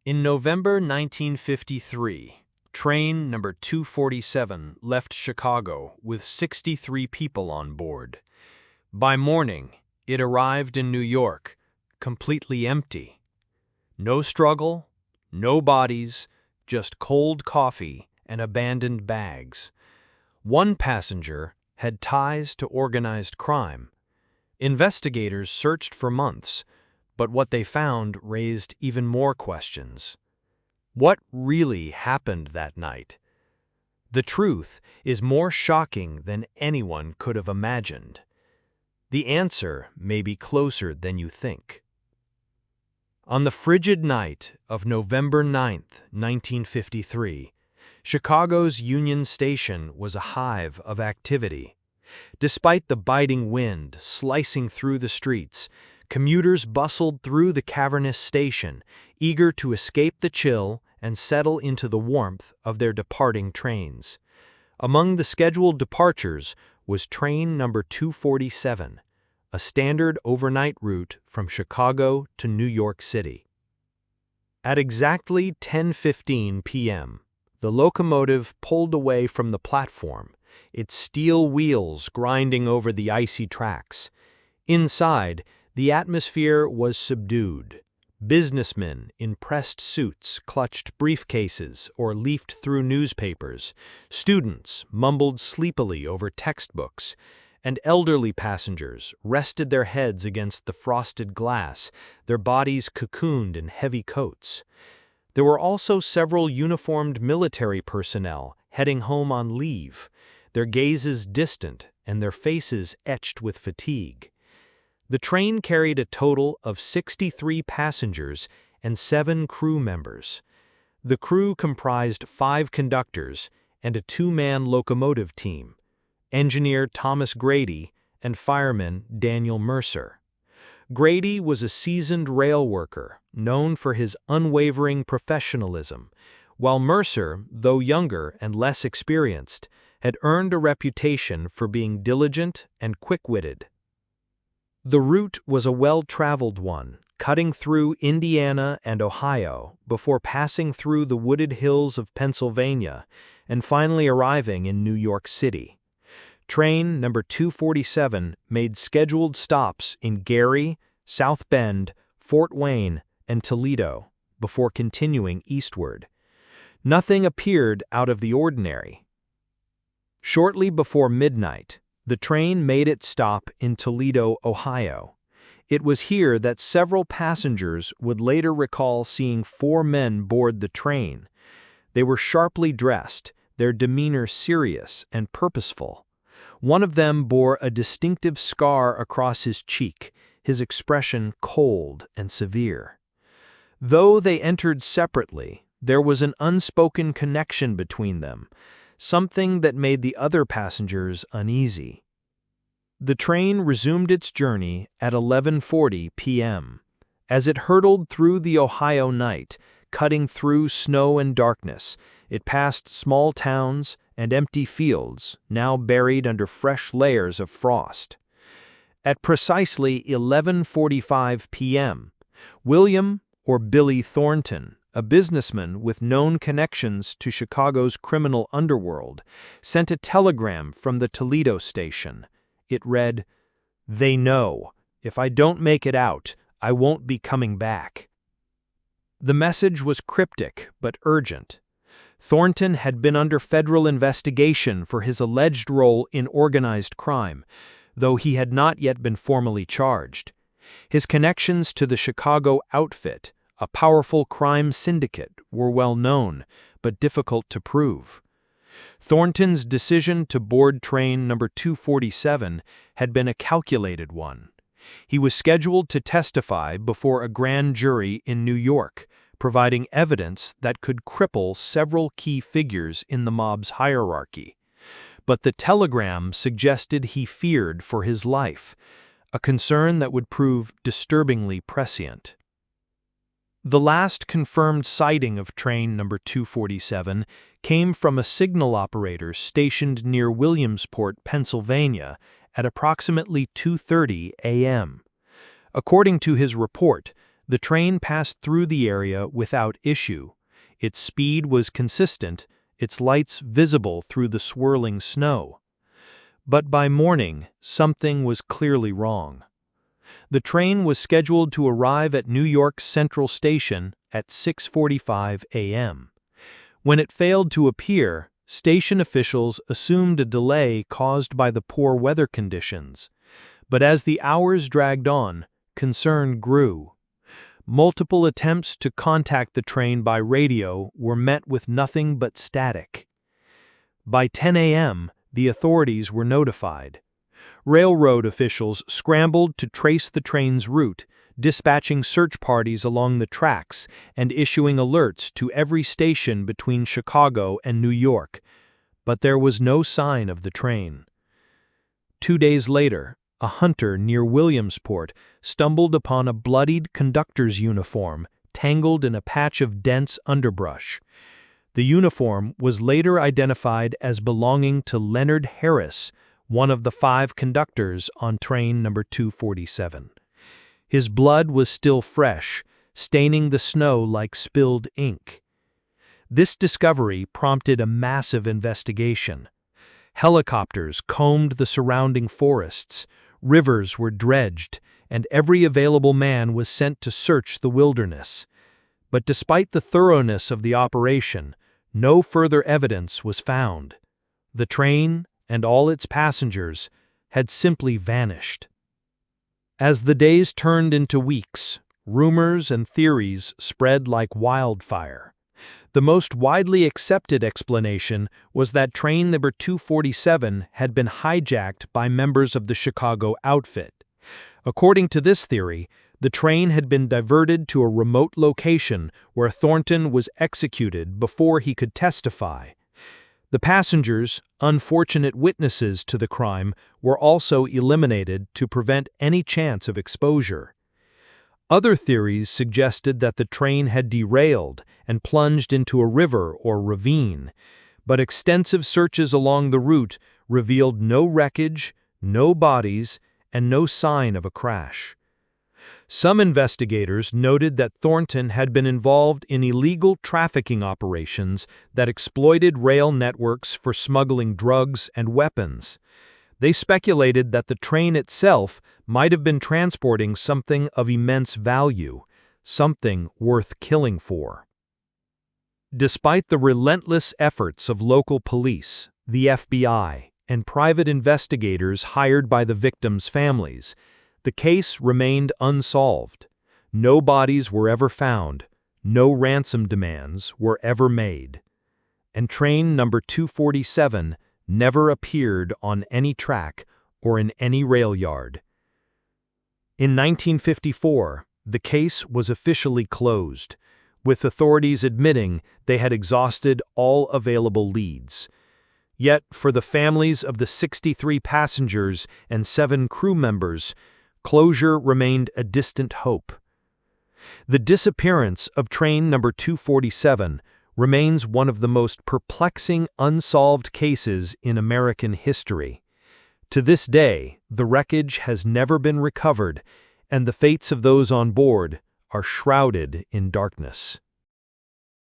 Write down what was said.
In November 1953, train number 247 left Chicago with 63 people on board. By morning, it arrived in New York, completely empty. No struggle, no bodies, just cold coffee and abandoned bags. One passenger had ties to organized crime. Investigators searched for months, but what they found raised even more questions. What really happened that night? The truth is more shocking than anyone could have imagined. The answer may be closer than you think. On the frigid night of November 9, 1953, Chicago's Union Station was a hive of activity. Despite the biting wind slicing through the streets, commuters bustled through the cavernous station, eager to escape the chill and settle into the warmth of their departing trains. Among the scheduled departures was train number 247, a standard overnight route from Chicago to New York City. At exactly 10:15 p.m., the locomotive pulled away from the platform, its steel wheels grinding over the icy tracks. Inside, the atmosphere was subdued. Businessmen in pressed suits clutched briefcases or leafed through newspapers. Students mumbled sleepily over textbooks, and elderly passengers rested their heads against the frosted glass, their bodies cocooned in heavy coats. There were also several uniformed military personnel heading home on leave, their gazes distant and their faces etched with fatigue. The train carried a total of 63 passengers and 7 crew members. The crew comprised 5 conductors and a 2-man locomotive team, engineer Thomas Grady and fireman Daniel Mercer. Grady was a seasoned rail worker, known for his unwavering professionalism, while Mercer, though younger and less experienced, had earned a reputation for being diligent and quick-witted. The route was a well-traveled one, cutting through Indiana and Ohio before passing through the wooded hills of Pennsylvania and finally arriving in New York City. Train number 247 made scheduled stops in Gary, South Bend, Fort Wayne, and Toledo before continuing eastward. Nothing appeared out of the ordinary. Shortly before midnight, the train made its stop in Toledo, Ohio. It was here that several passengers would later recall seeing 4 men board the train. They were sharply dressed, their demeanor serious and purposeful. One of them bore a distinctive scar across his cheek, his expression cold and severe. Though they entered separately, there was an unspoken connection between them, something that made the other passengers uneasy. The train resumed its journey at 11:40 p.m. As it hurtled through the Ohio night, cutting through snow and darkness, it passed small towns and empty fields, now buried under fresh layers of frost. At precisely 11:45 p.m., William or Billy Thornton, a businessman with known connections to Chicago's criminal underworld, sent a telegram from the Toledo station. It read, "They know. If I don't make it out, I won't be coming back." The message was cryptic but urgent. Thornton had been under federal investigation for his alleged role in organized crime, though he had not yet been formally charged. His connections to the Chicago Outfit, a powerful crime syndicate, were well known, but difficult to prove. Thornton's decision to board train number 247 had been a calculated one. He was scheduled to testify before a grand jury in New York, providing evidence that could cripple several key figures in the mob's hierarchy. But the telegram suggested he feared for his life, a concern that would prove disturbingly prescient. The last confirmed sighting of train number 247 came from a signal operator stationed near Williamsport, Pennsylvania, at approximately 2:30 a.m. According to his report, The train passed through the area without issue. Its speed was consistent, its lights visible through the swirling snow. But by morning, something was clearly wrong. The train was scheduled to arrive at New York Central Station at 6:45 a.m. When it failed to appear, station officials assumed a delay caused by the poor weather conditions. But as the hours dragged on, concern grew. Multiple attempts to contact the train by radio were met with nothing but static. By 10 a.m., the authorities were notified. Railroad officials scrambled to trace the train's route, dispatching search parties along the tracks and issuing alerts to every station between Chicago and New York. But there was no sign of the train. 2 days later, a hunter near Williamsport stumbled upon a bloodied conductor's uniform tangled in a patch of dense underbrush. The uniform was later identified as belonging to Leonard Harris, one of the 5 conductors on train number 247. His blood was still fresh, staining the snow like spilled ink. This discovery prompted a massive investigation. Helicopters combed the surrounding forests, rivers were dredged, and every available man was sent to search the wilderness. But despite the thoroughness of the operation, no further evidence was found. The train and all its passengers had simply vanished. As the days turned into weeks, rumors and theories spread like wildfire. The most widely accepted explanation was that train number 247 had been hijacked by members of the Chicago outfit. According to this theory, the train had been diverted to a remote location where Thornton was executed before he could testify. The passengers, unfortunate witnesses to the crime, were also eliminated to prevent any chance of exposure. Other theories suggested that the train had derailed and plunged into a river or ravine, but extensive searches along the route revealed no wreckage, no bodies, and no sign of a crash. Some investigators noted that Thornton had been involved in illegal trafficking operations that exploited rail networks for smuggling drugs and weapons. They speculated that the train itself might have been transporting something of immense value, something worth killing for. Despite the relentless efforts of local police, the FBI, and private investigators hired by the victims' families, the case remained unsolved. No bodies were ever found, no ransom demands were ever made. And train number 247 never appeared on any track or in any rail yard. In 1954, the case was officially closed, with authorities admitting they had exhausted all available leads. Yet, for the families of the 63 passengers and 7 crew members, closure remained a distant hope. The disappearance of train number 247 remains one of the most perplexing unsolved cases in American history. To this day, the wreckage has never been recovered, and the fates of those on board are shrouded in darkness.